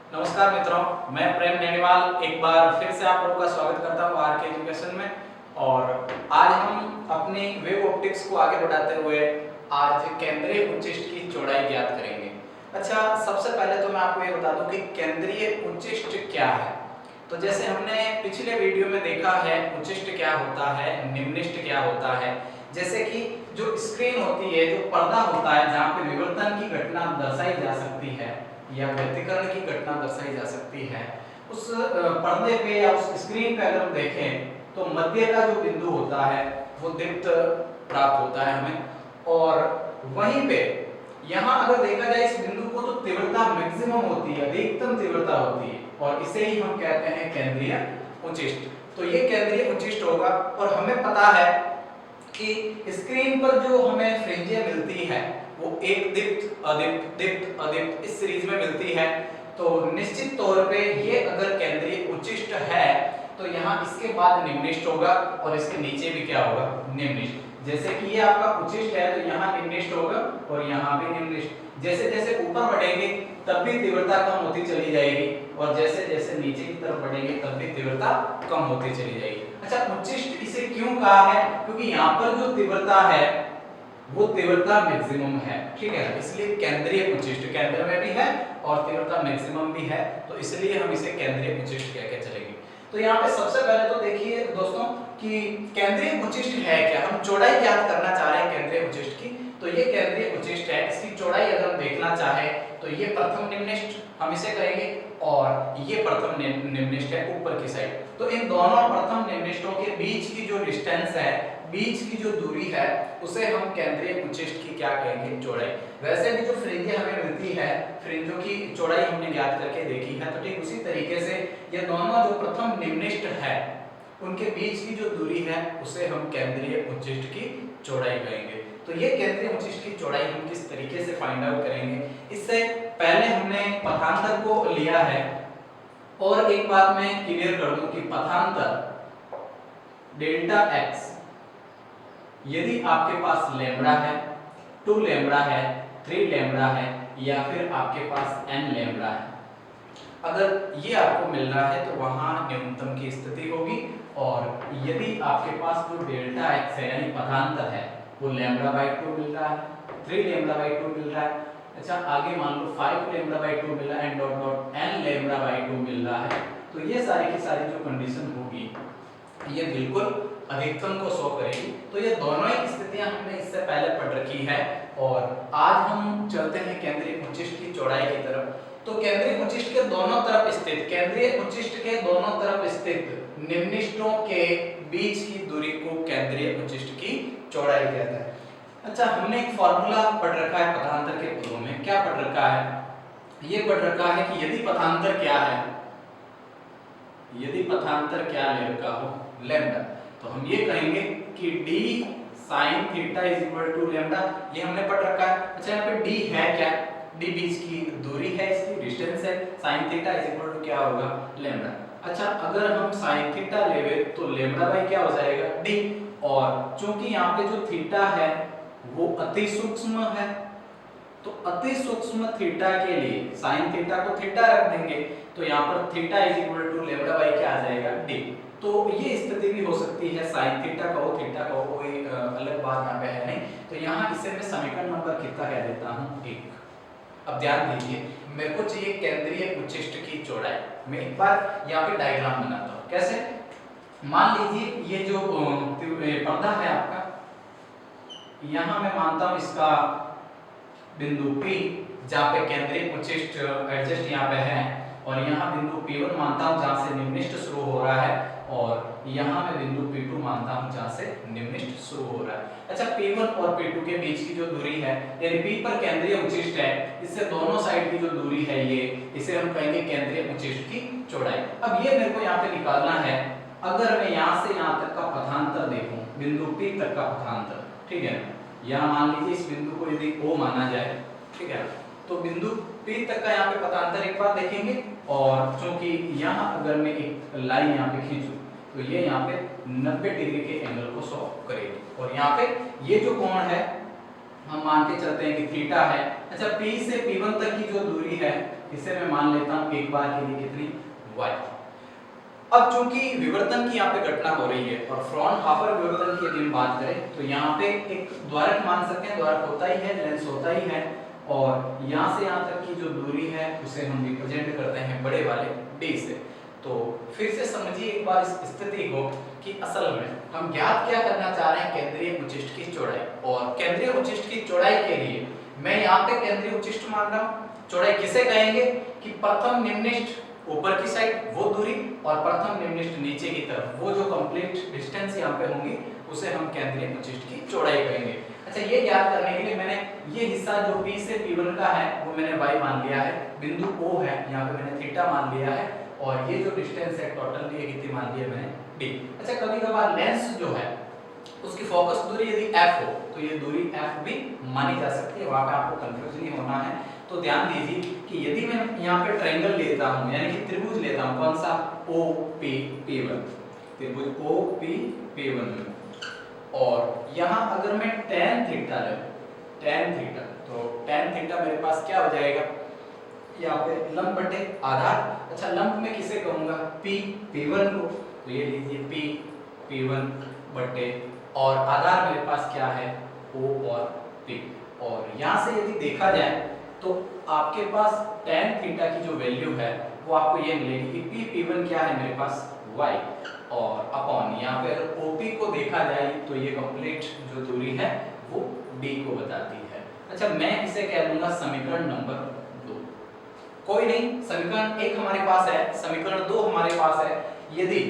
नमस्कार मित्रों, मैं प्रेम नैनीवाल एक बार फिर से आप लोगों का स्वागत करता हूँ आर के एजुकेशन में। और आज हम अपनी वेव ऑप्टिक्स को आगे बढ़ाते हुए आज केंद्रीय उच्चिष्ट की चौड़ाई ज्ञात करेंगे। अच्छा, सबसे पहले तो मैं आपको ये बता दूं कि केंद्रीय उच्चिष्ट क्या है। तो जैसे हमने पिछले वीडियो में देखा है उच्चिष्ट क्या होता है, निम्निष्ट क्या होता है। जैसे कि जो स्क्रीन होती है, जो पर्दा होता है जहाँ पे विवर्तन की घटना दर्शाई जा सकती है या व्यतिकरण की घटना दर्शाई जा सकती है, उस पर्दे पे या उस स्क्रीन पे अगर हम देखें तो मध्य का जो बिंदु होता है वो दीप्त प्राप्त होता है हमें। और वहीं पे यहाँ अगर देखा जाए इस बिंदु को तो तीव्रता मैक्सिमम होती है, अधिकतम तीव्रता होती है और इसे ही हम कहते हैं केंद्रीय उच्चिष्ट। तो ये केंद्रीय उच्चिष्ट होगा। और हमें पता है कि स्क्रीन पर जो हमें फ्रिंजें मिलती है वो एक दीप्त अदीप्त दीप्त अदीप्त इस सीरीज में मिलती है। तो निश्चित तौर पे ये अगर केंद्रीय उच्चिष्ट है तो यहाँ इसके बाद निम्निष्ट होगा और इसके नीचे भी क्या होगा, निम्निष्ट। जैसे कि ये आपका उच्चिष्ट है तो यहाँ निम्निष्ट होगा और यहाँ भी निम्निष्ट। जैसे जैसे ऊपर बढ़ेंगे तब भी तीव्रता कम होती चली जाएगी और जैसे जैसे नीचे की तरफ बढ़ेंगे तब भी तीव्रता कम होती चली जाएगी। अच्छा, उच्चिष्ट इसे क्यों कहा है? क्योंकि यहाँ पर जो तीव्रता है वो तीव्रता मैक्सिमम है, ठीक है, इसलिए केंद्रीय उच्चिष्ट केंद्र में भी है और तीव्रता मैक्सिमम भी है, तो इसलिए हम इसे केंद्रीय उच्चिष्ट कह के चलेंगे। तो यहाँ पे सबसे पहले तो देखिए दोस्तों कि केंद्रीय उच्चिष्ट है क्या। हम चौड़ाई ज्ञात करना चाह रहे हैं केंद्रीय उच्चिष्ट की, तो ये केंद्रीय उच्चिष्ट है। इसकी चौड़ाई अगर हम देखना चाहे तो ये प्रथम निम्निष्ट हम इसे कहेंगे और ये प्रथम निम्निष्ट है ऊपर की साइड। तो इन दोनों प्रथम निम्निष्टों के बीच की जो डिस्टेंस है, बीच की जो दूरी है, उसे हम केंद्रीय उच्चिष्ट की क्या कहेंगे, चौड़ाई। वैसे भी जो फ्रिंजें हमें मिलती है, फ्रिंजों की चौड़ाई हमने ज्ञात करके देखी है, तो ठीक उसी तरीके से ये दोनों जो प्रथम निम्निष्ट है उनके बीच की जो दूरी है उसे हम केंद्रीय उच्चिष्ट की चौड़ाई कहेंगे। तो ये केंद्रीय उच्चिष्ट की चौड़ाई हम किस तरीके से फाइंड आउट करेंगे, इससे पहले हमने पथांतर को लिया है। और एक बात मैं क्लियर कर दूं कि पथांतर डेल्टा एक्स यदि आपके पास लैम्बडा है, 2 लैम्बडा है, 3 लैम्बडा है या फिर आपके पास n लैम्बडा है, अगर ये आपको मिल रहा है तो वहां न्यूनतम की स्थिति होगी। और यदि आपके पास जो डेल्टा एक्स है यानी पथांतर है वो λ/2 मिल रहा है, 3 λ/2 मिल रहा है, अच्छा आगे मान लो 5 λ/2 मिल रहा है एंड डॉट डॉट n λ/2 मिल रहा है, तो ये सारी की सारी जो कंडीशन होगी ये बिल्कुल अधिकतम को शो करेगी। तो ये दोनों ही स्थितियां हमने इससे पहले पढ़ रखी है। और आज हम चलते हैं केंद्रीय उच्चिष्ट की चौड़ाई की तरफ। तो केंद्रीय उच्चिष्ट के दोनों तरफ स्थित, केंद्रीय उच्चिष्ट के दोनों तरफ स्थित निम्निष्टों के बीच की दूरी को केंद्रीय उच्चिष्ट की चौड़ाई कहता है। अच्छा, हमने एक फॉर्मूला पढ़ रखा है पथांतर के पदों में। क्या पढ़ रखा है? ये पढ़ रखा है कि यदि पथांतर क्या है, यदि पथांतर क्या ले रखा हो, लैम्डा, तो हम ये कहेंगे कि d sin theta is equal to lambda. ये हमने पढ़ रखा है। अच्छा, यहाँ पे d है क्या? d बीच की दूरी है, इसकी डिस्टेंस है। sin theta is equal to क्या होगा, लैम्डा। अच्छा, अगर हम sin थीटा लेवे तो लैम्डा बाई क्या हो जाएगा, d। और चूंकि यहाँ पे जो थीटा है वो अति सूक्ष्म है, तो अति सूक्ष्म थीटा के लिए sin थीटा को थीटा रख देंगे, तो यहाँ पर theta is equal to lambda by क्या आ जाएगा, d। तो ये स्थिति भी हो सकती है, sin थीटा का हो थीटा का हो, कोई अलग बात यहाँ पे है नहीं। तो यहाँ इसे मैं समीकरण नंबर कितना कह देता हूँ, 1। अब ध्यान दीजिए, मेरे को चाहिए केंद्रीय उच्चिष्ट की चौड़ाई। मैं एक बार यहाँ पे डायग्राम बनाता हूँ। कैसे? मान लीजिए ये जो पर्दा है आपका, यहाँ मैं मानता हूँ इसका बिंदु P जहाँ पे केंद्रीय उच्चिष्ट एडजस्ट यहाँ पे है, और यहाँ बिंदु P1 मानता हूँ जहाँ से निम्निष्ट शुरू हो रहा है, और यहाँ मैं बिंदु P2 मानता हूँ जहाँ से निम्निष्ट शुरू हो रहा है। अच्छा, P1 और P2 के बीच की जो दूरी है, यदि P पर केंद्रीय उच्चिष्ट है, इससे दोनों साइड की जो दूरी है ये, इसे हम कहेंगे केंद्रीय उच्चिष्ट की चौड़ाई। अब ये मेरे को यहाँ पे निकालना है। अगर मैं यहाँ से यहाँ तक का पथांतर देखूं, बिंदु P तक का पथांतर, ठीक है, यहाँ मान लीजिए इस बिंदु को यदि O माना जाए, ठीक है, तो बिंदु P तक का यहाँ पे पथांतर एक बार देखेंगे। और चूंकि यहाँ अगर मैं एक लाइन यहाँ पे खींचूं तो ये यहाँ पे 90 डिग्री के एंगल को शो करेगी, और यहाँ पे ये जो कोण है हम मान के चलते हैं कि थीटा है। अच्छा, P से P1 तक की जो दूरी है इसे मैं मान लेता हूँ एक बार के लिए कितनी y। अब चूंकि विवर्तन की यहाँ पे घटना हो रही है और फ्रॉनहोफर विवर्तन की यदि हम बात करें तो यहाँ पे एक द्वारक मान सकते हैं, द्वारक होता ही है, लेंस होता ही है, और यहाँ से यहाँ तक की जो दूरी है उसे हम रिप्रेजेंट करते हैं बड़े वाले d से। तो फिर से समझिए एक बार इस स्थिति को कि असल में हम ज्ञात क्या करना चाह रहे हैं, केंद्रीय उच्चिष्ट की चौड़ाई। और केंद्रीय उच्चिष्ट की चौड़ाई के लिए मैं यहाँ पे केंद्रीय उच्चिष्ट मान रहा हूँ। चौड़ाई किसे कहेंगे कि प्रथम निम्निष्ठ ऊपर की साइड वो दूरी और प्रथम निम्निष्ठ नीचे की तरफ वो जो कंप्लीट डिस्टेंस यहाँ पे होंगी उसे हम केंद्रीय उच्चिष्ट की चौड़ाई कहेंगे। अच्छा, ये ज्ञात करने के लिए मैंने ये हिस्सा जो P से P1 का है वो मैंने y मान लिया है, बिंदु O है यहाँ पे मैंने थीटा मान लिया है, और ये जो डिस्टेंस है टोटल ये कितनी मान ली है मैंने d। अच्छा, कभी कभार लेंस जो है उसकी फोकस दूरी यदि f हो तो ये दूरी f भी मानी जा सकती है, वहां पे आपको कंफ्यूज नहीं होना है। तो ध्यान दीजिए कि यदि मैं यहाँ पे ट्रायंगल लेता हूँ यानी कि त्रिभुज लेता हूँ, कौन सा OPP1, त्रिभुज OPP1 में, और यहाँ अगर मैं tan थीटा लूं, tan थीटा, तो tan थीटा मेरे पास क्या हो जाएगा यहाँ पे लंब बटे आधार। अच्छा, लंब में किसे कहूंगा P1 को, तो ये लीजिए P1 बटे, और आधार मेरे पास क्या है O और P। और यहाँ से यदि देखा जाए तो आपके पास tan थीटा की जो वैल्यू है वो आपको ये मिलेगी कि P1 क्या है मेरे पास y, और अपॉन यहाँ पे अगर OP को देखा जाए तो ये कंप्लीट जो दूरी है वो d को बताती है। अच्छा, मैं इसे कह दूंगा समीकरण नंबर 2। कोई नहीं, समीकरण 1 हमारे पास है, समीकरण 2 हमारे पास है। यदि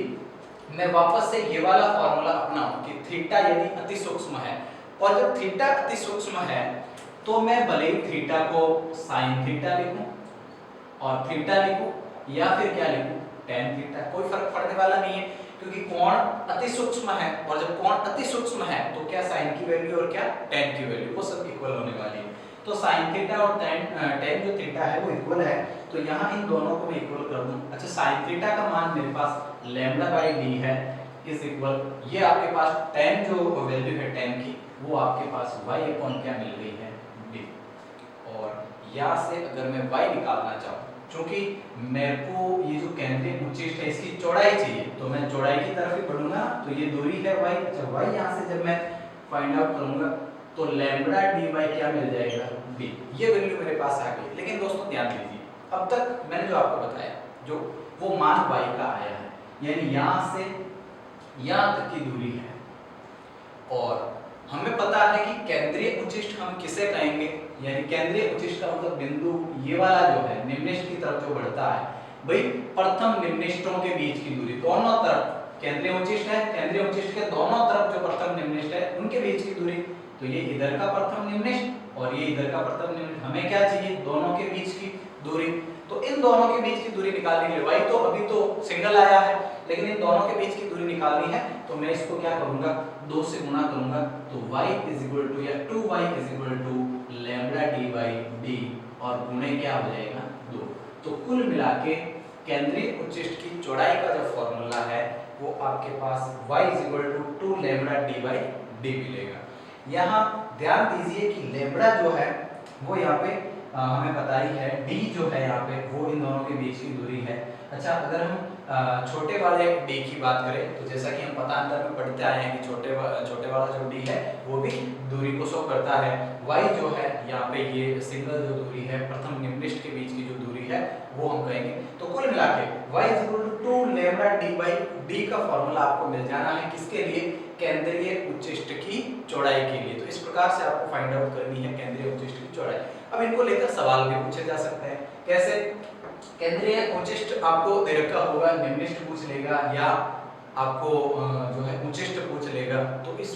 मैं वापस से ये वाला फॉर्मूला अपनाऊं कि थीटा यदि अति सूक्ष्म है, और जब थीटा अति सूक्ष्म है तो मैं भले ही थीटा को साइन थीटा लिखूं और थीटा लिखूं या फिर क्या लिखूं tan थीटा, कोई फर्क पड़ने वाला नहीं है, क्योंकि कोण अति सूक्ष्म है, और जब कोण अति सूक्ष्म है तो क्या साइन की वैल्यू और क्या tan की वैल्यू वो सब इक्वल होने वाली है। तो साइन थीटा और tan जो थीटा है वो इक्वल है, तो यहाँ इन दोनों को मैं इक्वल कर दूं। अच्छा, साइन थीटा का मान मेरे पास λ/d है इज इक्वल, ये आपके पास tan जो वैल्यू है tan की वो आपके पास y अपॉन क्या मिल गई है d। और यहाँ से अगर मैं y निकालना चाहूँ, क्योंकि मेरे को ये जो केंद्रीय उच्चिष्ट है इसकी चौड़ाई चाहिए, तो मैं चौड़ाई की तरफ ही बढ़ूंगा, तो ये दूरी है y। अच्छा, y यहाँ से जब मैं फाइंड आउट करूंगा तो λ/dy क्या मिल जाएगा d, ये वैल्यू मेरे पास आ गई। लेकिन दोस्तों ध्यान दीजिए, अब तक मैंने जो आपको बताया जो वो मान y का आया है, यानी यहाँ से यहाँ तक की दूरी है, और हमें पता है कि केंद्रीय उच्चिष्ट हम किसे कहेंगे, यानी केंद्रीय उच्चिष्ट का मतलब बिंदु ये वाला जो है निम्निष्ठ की तरफ जो बढ़ता है, भाई प्रथम निम्निष्ठों के बीच की दूरी, दोनों तरफ केंद्रीय उच्चिष्ट है, केंद्रीय उच्चिष्ट के दोनों तरफ जो प्रथम निम्निष्ठ है उनके बीच की दूरी, तो ये इधर का प्रथम निम्निष्ठ और ये इधर का प्रथम निम्निष्ठ, हमें क्या चाहिए दोनों के बीच की दूरी। तो इन दोनों के बीच की दूरी निकालने के लिए y तो अभी तो सिंगल आया है, लेकिन इन दोनों के बीच की दूरी निकालनी है, तो मैं इसको क्या करूंगा 2 से गुणा करूंगा, तो y या 2y λ/d/d, और गुणे क्या हो जाएगा 2। तो कुल मिला के केंद्रीय उच्चिष्ट की चौड़ाई का जो फॉर्मूला है वो आपके पास y 2 λ/d/d मिलेगा। यहाँ ध्यान दीजिए कि लैम्ब्डा जो है वो यहाँ पे हमें पता ही है, d जो है यहाँ पे वो इन दोनों के बीच की दूरी है। अच्छा, अगर हम छोटे वाले d की बात करें तो जैसा कि हम पदांतर में पढ़ते आए हैं कि छोटे वाला जो d है वो भी दूरी को शो करता है। y जो है यहाँ पे ये सिंगल जो दूरी है प्रथम निम्निष्ठ के बीच की जो दूरी है वो हम कहेंगे। तो कुल मिला के y 2 λ/d/d का फॉर्मूला आपको मिल जाना है, किसके लिए केंद्रीय उच्चिष्ट की चौड़ाई के लिए। तो इस प्रकार से आपको फाइंड आउट करनी है केंद्रीय उच्चिष्ट की चौड़ाई। अब इनको लेकर सवाल भी पूछे जा सकते हैं, कैसे केंद्रीय उच्चिष्ट आपको दे रखा होगा, निम्निष्ठ पूछ लेगा या आपको जो है उच्चिष्ट पूछ लेगा, तो इस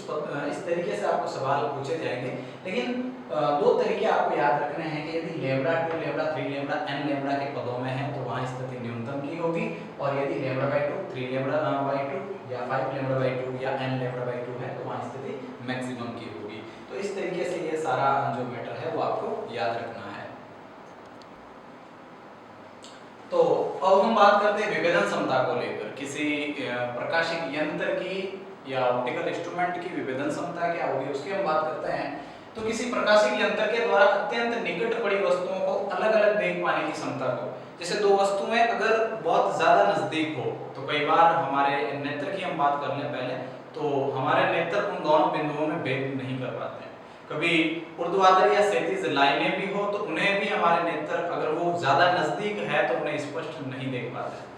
तरीके से आपको सवाल पूछे जाएंगे। लेकिन दो तरीके आपको याद रखने हैं कि यदि λ2 λ3 λn लैम्ब्डा के पदों में है तो वहां स्थिति न्यूनतम की होगी, और यदि λ/2 3 λ/2 या 5 λ/2 या n λ/2 है तो वहां स्थिति मैक्सिमम की होगी। तो इस तरीके से ये सारा जो मैटर है वो आपको याद रखना है। तो अब हम बात करते हैं विभेदन क्षमता को लेकर, किसी प्रकाशिक यंत्र की या ऑप्टिकल इंस्ट्रूमेंट की विभेदन क्षमता क्या होगी उसकी हम बात करते हैं। तो किसी प्रकाशिक यंत्र के द्वारा अत्यंत निकट पड़ी वस्तुओं को अलग अलग देख पाने की क्षमता को। जैसे दो वस्तुएं अगर बहुत ज्यादा नजदीक हो तो कई बार हमारे नेत्र की हम बात कर लें पहले, तो हमारे नेत्र उन दोनों बिंदुओं में भेद नहीं कर पाते हैं। कभी ऊर्ध्वाधर या क्षैतिज लाइनें भी हो तो उन्हें भी हमारे नेत्र अगर वो ज्यादा नजदीक है तो उन्हें स्पष्ट नहीं देख पाते,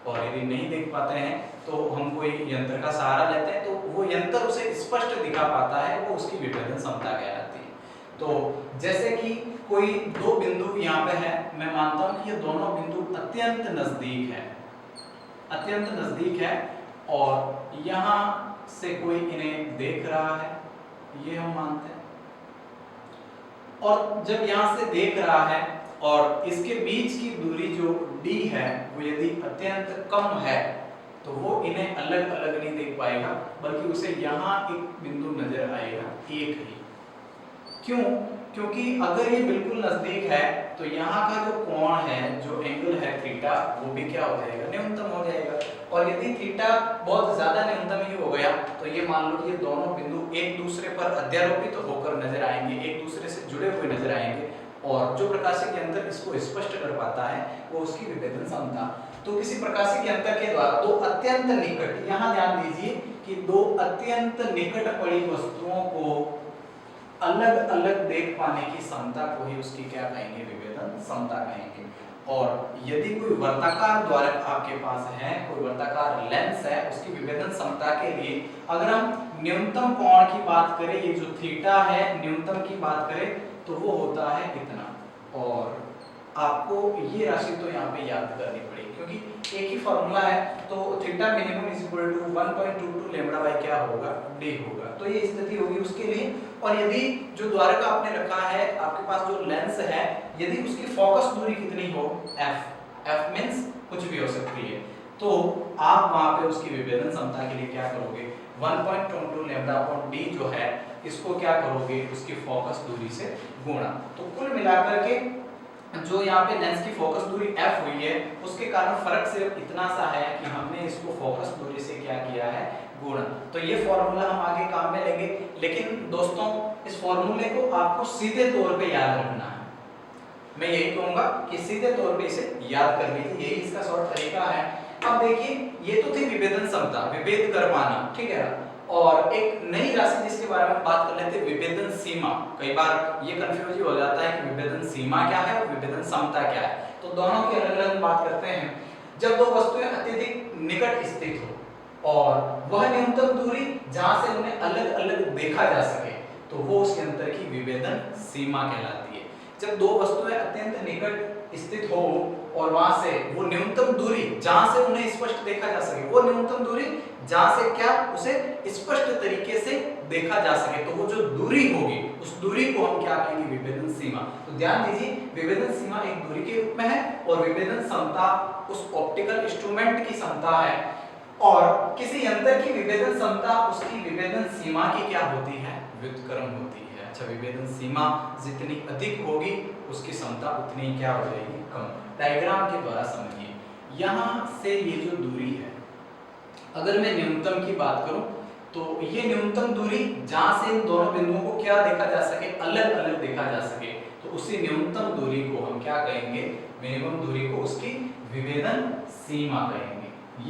और यदि नहीं देख पाते हैं तो हम कोई यंत्र का सहारा लेते हैं तो वो यंत्र उसे स्पष्ट दिखा पाता है, वो उसकी विभेदन क्षमता कहलाती है। तो जैसे कि कोई दो बिंदु यहाँ पे है, मैं मानता हूँ कि ये दोनों बिंदु अत्यंत नजदीक है, अत्यंत नजदीक है, और यहाँ से कोई इन्हें देख रहा है, ये हम मानते हैं। और जब यहाँ से देख रहा है और इसके बीच की दूरी जो d है वो यदि अत्यंत कम है तो वो इन्हें अलग अलग नहीं देख पाएगा, बल्कि उसे यहाँ एक बिंदु नजर आएगा, एक ही। क्यों? क्योंकि अगर ये बिल्कुल नजदीक है तो यहाँ का जो कोण है, जो एंगल है थीटा, वो भी क्या हो जाएगा, न्यूनतम हो जाएगा। और यदि थीटा बहुत ज्यादा न्यूनतम ही हो गया तो ये मान लो कि ये दोनों बिंदु एक दूसरे पर अध्यारोपित होकर नजर आएंगे, एक दूसरे से जुड़े हुए नजर आएंगे, और जो प्रकाशिक यंत्र इसको स्पष्ट कर पाता है वो उसकी विभेदन क्षमता। तो किसी प्रकाशिक यंत्र के द्वारा दो अत्यंत निकट, यहाँ ध्यान दीजिए कि दो अत्यंत निकट पड़ी वस्तुओं को अलग अलग देख पाने की क्षमता को ही उसकी क्या कहेंगे, विभेदन क्षमता कहेंगे। और यदि कोई वर्ताकार द्वारक आपके पास है, कोई वर्ताकार लेंस है, उसकी विभेदन क्षमता के लिए अगर हम न्यूनतम कोण की बात करें, ये जो थीटा है न्यूनतम की बात करें तो वो होता है इतना, और आपको ये राशि तो यहाँ पे याद करनी पड़ेगी क्योंकि एक ही फॉर्मूला है। तो theta minimum is equal to 1.22 lambda by क्या होगा, d होगा। तो ये स्थिति होगी उसके लिए। और यदि जो द्वारक आपने रखा है, आपके पास जो लेंस है, यदि उसकी फोकस दूरी कितनी हो, f मींस कुछ भी हो सकती है, तो आप वहां पे उसकी विभेदन क्षमता के लिए क्या करोगे, 1.22 लैम्डा अपॉन d जो है इसको क्या करोगे, उसकी फोकस दूरी से गुणा। तो कुल मिलाकर के जो यहाँ पे लेंस की फोकस दूरी f हुई है, उसके कारण फर्क सिर्फ इतना सा है कि हमने इसको फोकस दूरी से क्या किया है, गुणा। तो ये फॉर्मूला हम आगे काम में लेंगे, लेकिन दोस्तों इस फॉर्मूले को आपको सीधे तौर पे याद रखना है। मैं यही कहूंगा कि सीधे तौर पे इसे याद कर लीजिए, यही इसका शॉर्ट तरीका है। अब देखिए, ये तो थी विभेदन क्षमता, विभेद कर पाना, ठीक है ना। और एक नई राशि जिसके बारे में बात कर लेते हैं, विभेदन सीमा। कई बार ये कंफ्यूज हो जाता है कि विभेदन सीमा क्या है और विभेदन क्षमता क्या है, तो दोनों की अलग अलग बात करते हैं। जब दो वस्तुएं अत्यधिक निकट स्थित हो और वह न्यूनतम दूरी जहां से उन्हें अलग अलग देखा जा सके, तो वो उस यंत्र की विभेदन सीमा कहलाती है। जब दो वस्तुएं अत्यंत निकट स्थित हो और वहां से वो न्यूनतम दूरी जहां से उन्हें स्पष्ट देखा जा सके, वो न्यूनतम दूरी जहां से क्या उसे स्पष्ट तरीके से देखा जा सके, तो वो जो दूरी होगी उस दूरी को हम क्या कहेंगे, विभेदन सीमा। तो ध्यान दीजिए, विभेदन सीमा एक दूरी के रूप में है और विभेदन क्षमता उस ऑप्टिकल इंस्ट्रूमेंट की क्षमता है। और किसी यंत्र की विभेदन क्षमता उसकी विभेदन सीमा की क्या होती है, व्युत्क्रम होती है। अच्छा, विभेदन सीमा जितनी अधिक होगी उसकी क्षमता उतनी क्या हो जाएगी, कम। डायग्राम के द्वारा समझिए, यहाँ से ये जो दूरी है, अगर मैं न्यूनतम की बात करूं तो ये न्यूनतम दूरी जहां से इन दोनों बिंदुओं को क्या देखा जा सके, अलग अलग देखा जा सके, तो उसी न्यूनतम दूरी को हम क्या कहेंगे, मिनिमम दूरी को उसकी विभेदन सीमा कहेंगे।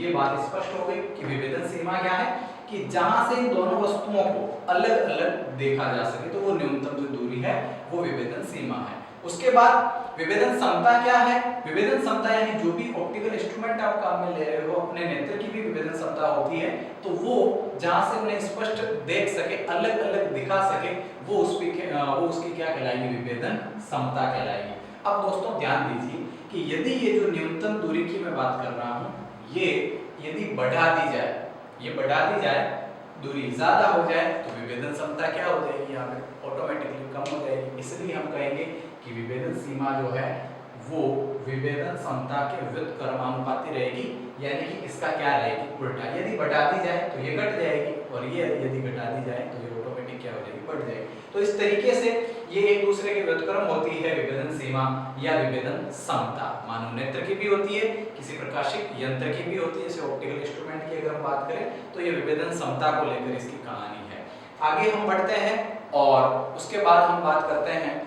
ये बात स्पष्ट हो गई कि विभेदन सीमा क्या है, कि जहां से इन दोनों वस्तुओं को अलग अलग देखा जा सके, तो वो न्यूनतम जो दूरी है वो विभेदन सीमा है। उसके बाद विभेदन क्षमता क्या है, विभेदन क्षमता यानी जो भी ऑप्टिकल इंस्ट्रूमेंट आप काम में ले रहे हो, अपने नेत्र की भी विभेदन क्षमता होती है, तो वो जहां से उन्हें स्पष्ट देख सके, अलग अलग दिखा सके, वो उसकी क्या कहलाएगी, विभेदन क्षमता कहलाएगी। अब दोस्तों ध्यान दीजिए कि यदि ये जो न्यूनतम दूरी की मैं बात कर रहा हूं, ये यदि बढ़ा दी जाए, ये बढ़ा दी जाए, दूरी ज्यादा हो जाए, तो विभेदन क्षमता क्या हो जाएगी, यहाँ पे ऑटोमेटिकली कम हो जाएगी। इसलिए हम कहेंगे कि विभेदन सीमा जो है वो विभेदन क्षमता के व्युत्क्रमानुपाती रहेगी, यानी कि इसका क्या रहेगी, उल्टा। यदि बढ़ा दी जाए तो ये घट जाएगी, और ये यदि घटा दी जाए तो ये ऑटोमेटिक क्या हो जाएगी, बढ़ जाएगी। तो इस तरीके से ये एक दूसरे के व्युत्क्रम होती है विभेदन सीमा या विभेदन क्षमता। मानव नेत्र की भी होती है, किसी प्रकाशिक यंत्र की भी होती है, जैसे ऑप्टिकल इंस्ट्रूमेंट की अगर हम बात करें, तो ये विभेदन क्षमता को लेकर इसकी कहानी है। आगे हम बढ़ते हैं और उसके बाद हम बात करते हैं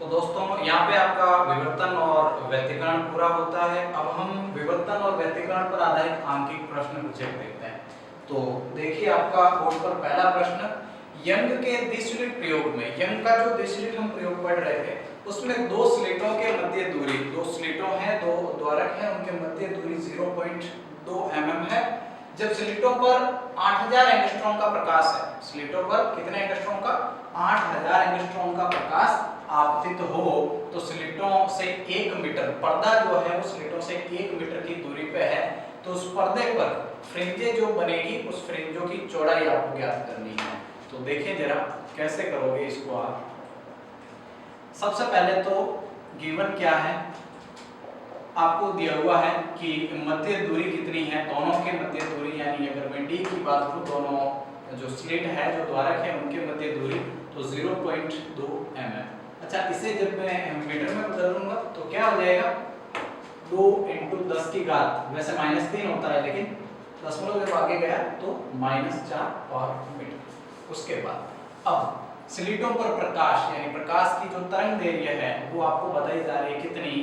तो दोस्तों यहाँ पे आपका विवर्तन और व्यतिकरण पूरा होता है। अब हम विवर्तन और व्यतिकरण पर आधारित आंकिक प्रश्न कुछ एक देखते हैं। तो देखिए आपका बोर्ड पर पहला प्रश्न, यंग के द्विस्लिट प्रयोग में, यंग का जो द्विस्लिट हम प्रयोग पढ़ रहे थे उसमें दो स्लिटों के मध्य दूरी, दो स्लिटों हैं, दो द्वारक हैं, उनके मध्य दूरी 0.2 mm है। जब स्लिटों पर 8000 एंगस्ट्रॉम का प्रकाश है, स्लिटों पर कितने एंगस्ट्रॉम का, 8000 एंगस्ट्रॉम का प्रकाश आपतित हो, तो स्लिटों से 1 मीटर, पर्दा जो है वो स्लिटों से 1 मीटर की दूरी पे है, तो उस पर्दे पर फ्रिंजें जो बनेगी उस फ्रिंजों की चौड़ाई आपको ज्ञात करनी है। तो देखिए जरा कैसे करोगे इसको आप। सबसे पहले तो गिवन क्या है, आपको दिया हुआ है कि मध्य दूरी कितनी है, दोनों के मध्य दूरी, यानी अगर मैं डी की बात करूं, दोनों जो स्लिट है, जो द्वारक है, उनके मध्य दूरी तो 0.2 mm। अच्छा, इसे जब मैं मीटर में बदलूंगा तो क्या हो जाएगा, 2 × 10 की घात, वैसे -3 होता है लेकिन दशमलव जब आगे गया तो -4 और मीटर। उसके बाद अब स्लिटों पर प्रकाश, यानी प्रकाश की जो तरंग दैर्घ्य है वो आपको बताई जा रही है कितनी,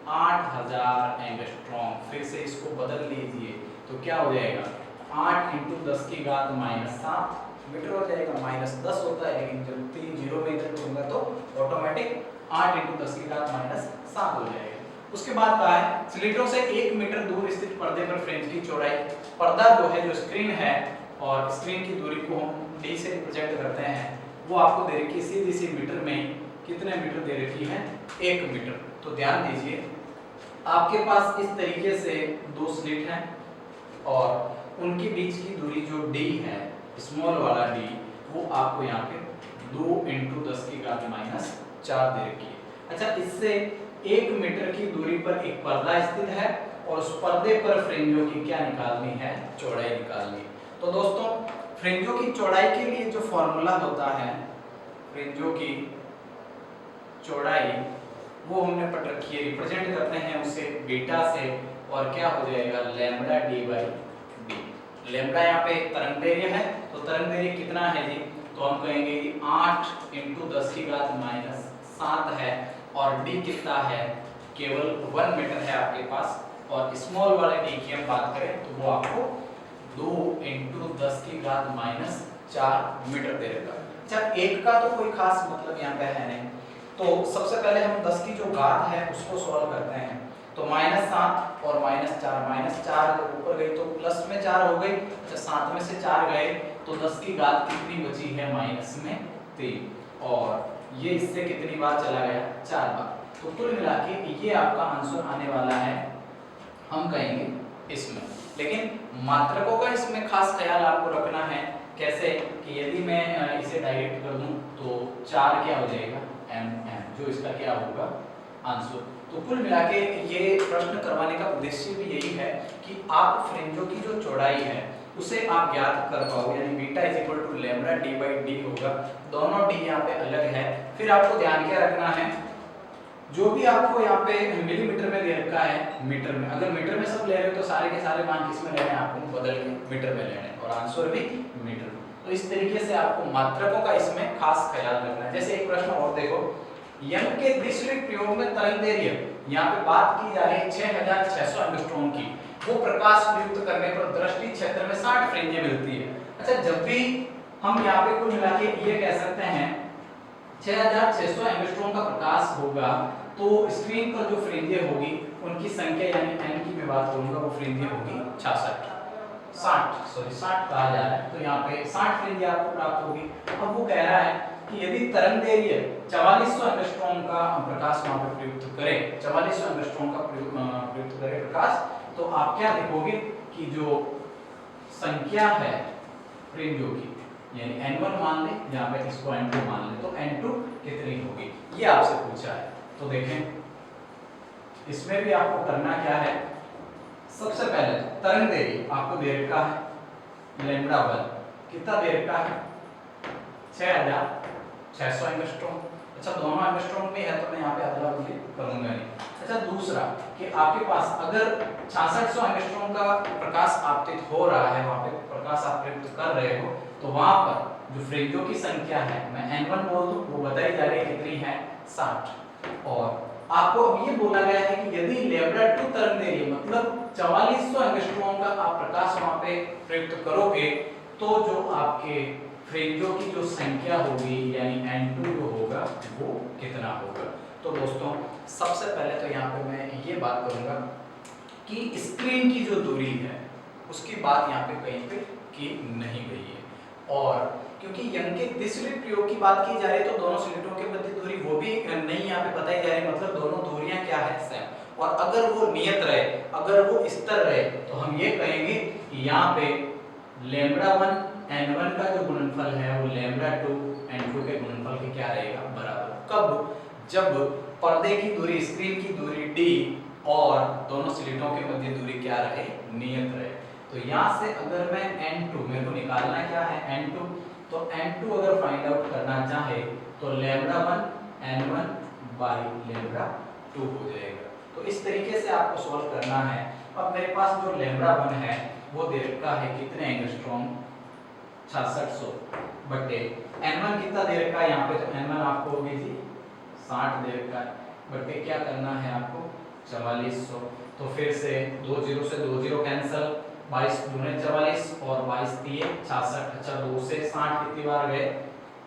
8000 एंगस्ट्रॉम। फिर से इसको बदल लीजिए तो क्या हो जाएगा, 8 × 10 की घात -7 मीटर हो जाएगा। -10 होता है लेकिन जब 3 जीरो में इधर दूंगा तो ऑटोमेटिक 8 × 10 की घात -7 हो जाएगा। उसके बाद कहा है स्लिटों से 1 मीटर दूर स्थित पर्दे पर फ्रिंज की चौड़ाई, पर्दा जो है, जो स्क्रीन है, और स्क्रीन की दूरी को हम d से रिप्रेजेंट करते हैं, वो आपको दे रखी है सीधी सी मीटर में, कितने मीटर दे रखी है, 1 मीटर। तो ध्यान दीजिए आपके पास इस तरीके से दो स्लिट हैं और उनके बीच की दूरी जो d है, स्मॉल वाला d, वो आपको यहाँ पे 2 × 10 की घात -4 दे रखी है। अच्छा, इससे 1 मीटर की दूरी पर एक पर्दा स्थित है और उस पर्दे पर फ्रिंजों की क्या निकालनी है, चौड़ाई निकालनी है। तो दोस्तों फ्रिंजों की चौड़ाई के लिए जो फॉर्मूला होता है, फ्रिंजों की चौड़ाई वो हमने पढ़ रखी है, रिप्रेजेंट करते हैं उसे बीटा से, और क्या हो जाएगा, λd/d। लैम्बडा यहाँ पे तरंग दैर्घ्य है, तो तरंग दैर्घ्य कितना है जी, तो हम कहेंगे कि 8 × 10 की घात -7 है, और d कितना है, केवल 1 मीटर है आपके पास। और स्मॉल वाले d की हम बात करें तो वो आपको 2 × 10 की घात -4 मीटर दे देगा। अच्छा, एक का तो कोई खास मतलब यहाँ पे है नहीं, तो सबसे पहले हम 10 की जो घात है उसको सॉल्व करते हैं। तो -7 और -4, -4 जब ऊपर गई तो प्लस में 4 हो गई। अच्छा, 7 में से 4 गए तो 10 की घात कितनी बची है, -3, और ये इससे कितनी बार चला गया, 4 बार। तो कुल मिला के ये आपका आंसर आने वाला है, हम कहेंगे इसमें। लेकिन मात्रकों का इसमें खास ख्याल आपको रखना है, कैसे कि यदि मैं इसे डायरेक्ट कर दूं तो 4 क्या हो जाएगा, mm, जो इसका क्या होगा आंसर। तो कुल मिला के ये प्रश्न करवाने का उद्देश्य भी यही है कि आप फ्रिंजों की जो चौड़ाई है उसे आप ज्ञात कर पाओगे, यानी बीटा = λd/d होगा। दोनों d यहाँ पे अलग है। फिर आपको ध्यान क्या रखना है, जो भी आपको यहाँ पे मिलीमीटर में दे रखा है, मीटर में, अगर मीटर में सब ले रहे हो तो सारे के सारे मान किस में लेने हैं, आपको बदल के मीटर में लेने हैं, और आंसर भी मीटर में। तो इस तरीके से आपको मात्रकों का इसमें खास ख्याल रखना है। जैसे एक प्रश्न और देखो, यंग के द्विस्लिट प्रयोग में तरंग दैर्घ्य, यहाँ पे बात की जा रही है 6600 एंगस्ट्रॉम की, वो प्रकाश प्रयुक्त करने पर दृष्टि क्षेत्र में 60 फ्रिंजें मिलती है। अच्छा, जब भी हम यहाँ पे कुल मिला के ये कह सकते हैं 6600 एंगस्ट्रॉम का प्रकाश होगा, तो स्क्रीन पर जो फ्रिंजें होगी उनकी संख्या, यानी n की मैं बात करूंगा, वो फ्रिंजें होगी 60 कहा जा रहा है। तो यहाँ पे 60 फ्रिंजें आपको प्राप्त होगी। अब वो कह रहा है कि यदि तरंग दैर्घ्य 4400 एंगस्ट्रॉम का प्रकाश वहां पे प्रयुक्त करे, 4400 एंगस्ट्रॉम का प्रयुक्त करे प्रकाश, तो आप क्या देखोगे कि जो संख्या है फ्रिंजों की, यानी n1 मान ले, यहाँ पे इसको n2 मान ले, तो n2 कितनी होगी, ये आपसे पूछा है। तो देखें इसमें भी आपको करना क्या है, सबसे पहले तरंग दैर्घ्य आपको दे रखा है λ1, कितना दे रखा है, 6600 एंगस्ट्रॉम। अच्छा, दोनों एंगस्ट्रॉम में है तो मैं यहाँ पे अदला बदली करूंगा नहीं। अच्छा, दूसरा कि आपके पास अगर 6600 एंगस्ट्रॉम का प्रकाश आपतित हो रहा है, वहां पे प्रकाश आप प्रयुक्त कर रहे हो, तो वहां पर जो फ्रिंजों की संख्या है, मैं n1 बोल दूं, वो बताई जा रही है कितनी है, 60। और आपको अब ये बोला गया है कि यदि λ2 तरंग दैर्घ्य मतलब 4400 एंगस्ट्रॉम का आप प्रकाश वहां पे प्रयुक्त करोगे तो जो आपके फ्रिंजों की जो संख्या होगी यानी N2 जो होगा वो कितना होगा। तो दोस्तों सबसे पहले तो यहाँ पे मैं ये बात करूंगा कि स्क्रीन की जो दूरी है उसकी बात यहाँ पे कहीं पे की नहीं गई है, और क्योंकि यंग के द्विस्लिट प्रयोग की बात की जा रही है तो दोनों स्लिटों के मध्य दूरी वो भी नहीं यहाँ पे बताई जा रही, मतलब दोनों दूरियां क्या है सेम। और अगर वो नियत रहे, अगर वो स्थिर रहे तो हम ये कहेंगे कि यहाँ पे λ1 n1 का जो गुणनफल है वो λ2 n2 के गुणनफल के क्या रहेगा बराबर। कब? जब पर्दे की दूरी स्क्रीन की दूरी d और दोनों स्लिटों के मध्य दूरी क्या रहे नियत रहे। तो यहाँ से अगर मैं n2 मेरे को निकालना क्या है n2, तो n2 अगर फाइंड आउट करना चाहे तो λ1 n1 बाई λ2 हो जाएगा। तो इस तरीके से आपको सॉल्व करना है। अब मेरे पास जो λ1 है वो दे रखा है कितने एंगस्ट्रॉम 6600 बटे n1 कितना दे रखा है यहाँ पे, तो n1 आपको होगी जी 60 दे रखा है बटे क्या करना है आपको 4400। तो फिर से 20 से 20 कैंसिल, 22 दूने 44 और 22 दिए 66। अच्छा 2 से 60 कितनी बार गए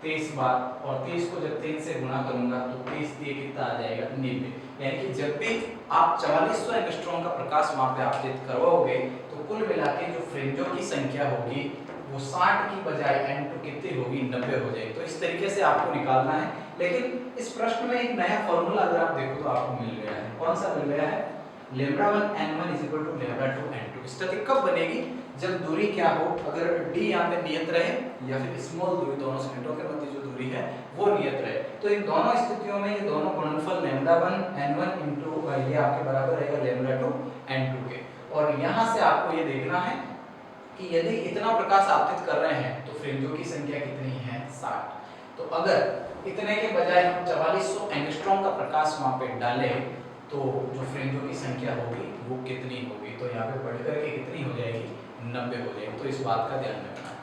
30 बार, और 30 को जब 3 से गुणा करूंगा तो 30 दिए कितना आ जाएगा 90। यानी कि जब भी आप 4400 एंगस्ट्रॉम का प्रकाश वहां पे आपतित करवाओगे तो कुल मिला के जो फ्रिंजों की संख्या होगी वो 60 की बजाय n2 कितनी होगी 90 हो जाएगी। तो इस तरीके से आपको निकालना है। लेकिन इस प्रश्न में एक नया फॉर्मूला अगर आप देखो तो आपको मिल गया है। कौन सा मिल गया है? λ1 n1 λ2 n2। स्थिति कब बनेगी? जब दूरी क्या हो, अगर d यहाँ पे नियत रहे या फिर स्मॉल दूरी दोनों स्लिटों के मध्य जो दूरी है वो नियत रहे। तो इन दोनों स्थितियों में ये दोनों गुणनफल λ1 n1 इनटू ये आपके बराबर रहेगा λ2 n2 के। और यहाँ से आपको ये देखना है कि यदि इतना प्रकाश आपतित कर रहे हैं तो फ्रिंजों की संख्या कितनी है 60। तो अगर इतने के बजाय हम 4400 एंगस्ट्रॉम का प्रकाश वहां पे डालें तो जो फ्रिंजों की संख्या होगी वो कितनी होगी, तो यहाँ पे बढ़ करके कितनी हो जाएगी 90 हो जाएगी। तो इस बात का ध्यान रखना है।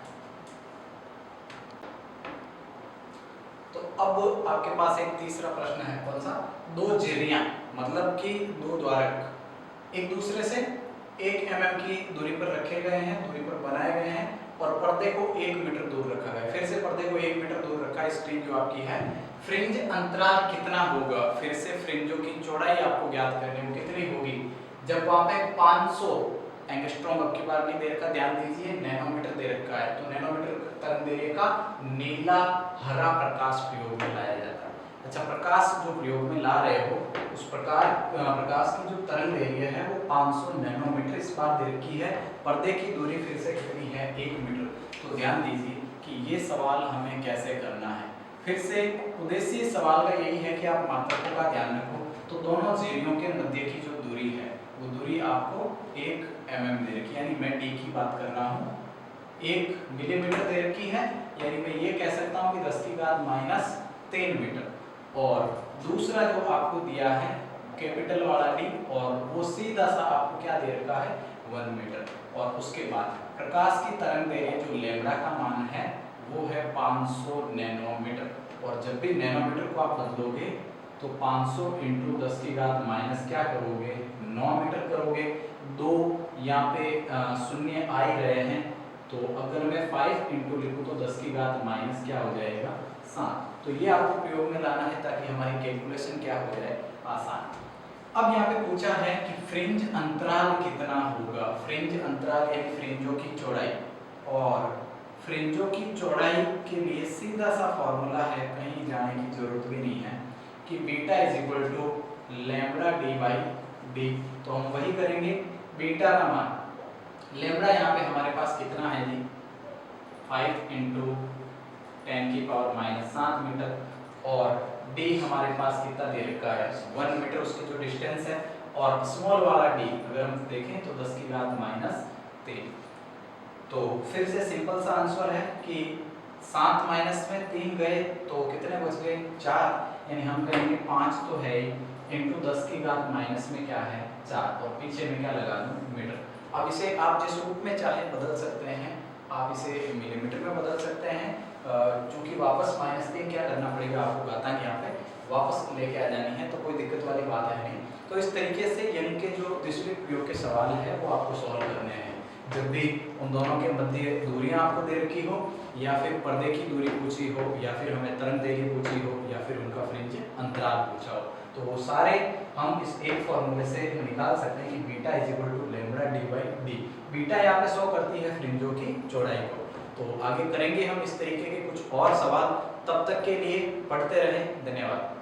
तो अब आपके पास एक तीसरा प्रश्न है। कौन सा? दो झिर्रियां मतलब कि दो द्वारक एक दूसरे से 1 mm की दूरी पर रखे गए हैं, दूरी पर बनाए गए हैं और पर्दे को 1 मीटर दूर रखा गया है। फिर से पर्दे को 1 मीटर दूर रखा है। स्क्रीन जो आपकी है, फ्रिंज अंतराल कितना होगा? फिर से फ्रिंजों की चौड़ाई आपको ज्ञात करनी है, कितनी होगी? जब वहां पे 500 एंगस्ट्रॉम अब की बार नहीं दे रखा, ध्यान दीजिए नैनोमीटर दे रखा है, तो नैनोमीटर तरंग दैर्घ्य का नीला हरा प्रकाश प्रयोग में लाया जाता है। अच्छा, प्रकाश जो प्रयोग में ला रहे हो उस प्रकाश की जो तरंग दैर्घ्य है वो 500 नैनोमीटर इस बार दे रखी है। पर्दे की दूरी फिर से कितनी है 1 मीटर। तो ध्यान दीजिए कि ये सवाल हमें कैसे करना है। फिर से उद्देश्य सवाल का यही है कि आप मात्रकों का ध्यान रखो। तो दोनों झिर्रियों के मध्य की जो दूरी है वो दूरी आपको 1 mm दे रखी है, यानी मैं d की बात कर रहा हूँ, 1 मिलीमीटर दे रखी है, यानी मैं ये कह सकता हूँ कि 10⁻³ मीटर। और दूसरा जो आपको दिया है कैपिटल वाला d और वो सीधा सा आपको क्या दे रखा है 1 मीटर। और उसके बाद प्रकाश की तरंग दैर्घ्य जो लैम्ब्डा का मान है वो है 500 नैनोमीटर। और जब भी नैनोमीटर को आप बदलोगे तो 500 × 10⁻⁻ क्या करोगे 9 मीटर करोगे। दो यहाँ पे शून्य आ ही रहे हैं, तो अगर मैं 5 × लिखूँ तो 10⁻⁻ क्या हो जाएगा 7। तो ये आपको प्रयोग में लाना है ताकि हमारी कैलकुलेशन क्या हो जाए आसान। अब यहाँ पे पूछा है कि फ्रिंज अंतराल कितना होगा। फ्रिंज अंतराल यानी फ्रिंजों की चौड़ाई, और फ्रिंजों की चौड़ाई के लिए सीधा सा फॉर्मूला है, कहीं जाने की जरूरत भी नहीं है, कि बीटा λd/d। तो हम वही करेंगे। बीटा का मान लैम्ब्डा यहाँ पे हमारे पास कितना है जी 5 × 10⁻⁻7 मीटर, और d हमारे पास कितना दे रखा है 1 मीटर, उसकी जो डिस्टेंस है। और स्मॉल वाला d अगर हम देखें तो 10⁻³ तो फिर से सिंपल सा आंसर है कि 7 माइनस में 3 गए तो कितने बच गए 4, यानी हम कहेंगे 5 तो है इंटू 10⁻⁻ में क्या है 4, और पीछे में क्या लगा दूं मीटर। अब इसे आप जिस रूप में चाहे बदल सकते हैं, आप इसे मिलीमीटर में बदल सकते हैं, क्योंकि वापस -3 क्या करना पड़ेगा आपको घातांक यहाँ पे वापस लेके आ जानी है, तो कोई दिक्कत वाली बात है नहीं। तो इस तरीके से यंग के जो द्विस्लिप प्रयोग के सवाल है वो आपको सॉल्व करने हैं। जब भी उन दोनों के मध्य दूरियां आपको दे रखी हो, या फिर पर्दे की दूरी पूछी हो, या फिर हमें तरंग दैर्घ्य पूछी हो, या फिर उनका फ्रिंज अंतराल पूछा हो, तो वो सारे हम इस एक फॉर्मूले से निकाल सकते हैं कि beta is equal to lambda D by D. बीटा यहाँ पे शो करती है फ्रिंजों की चौड़ाई को। तो आगे करेंगे हम इस तरीके के कुछ और सवाल, तब तक के लिए पढ़ते रहें। धन्यवाद।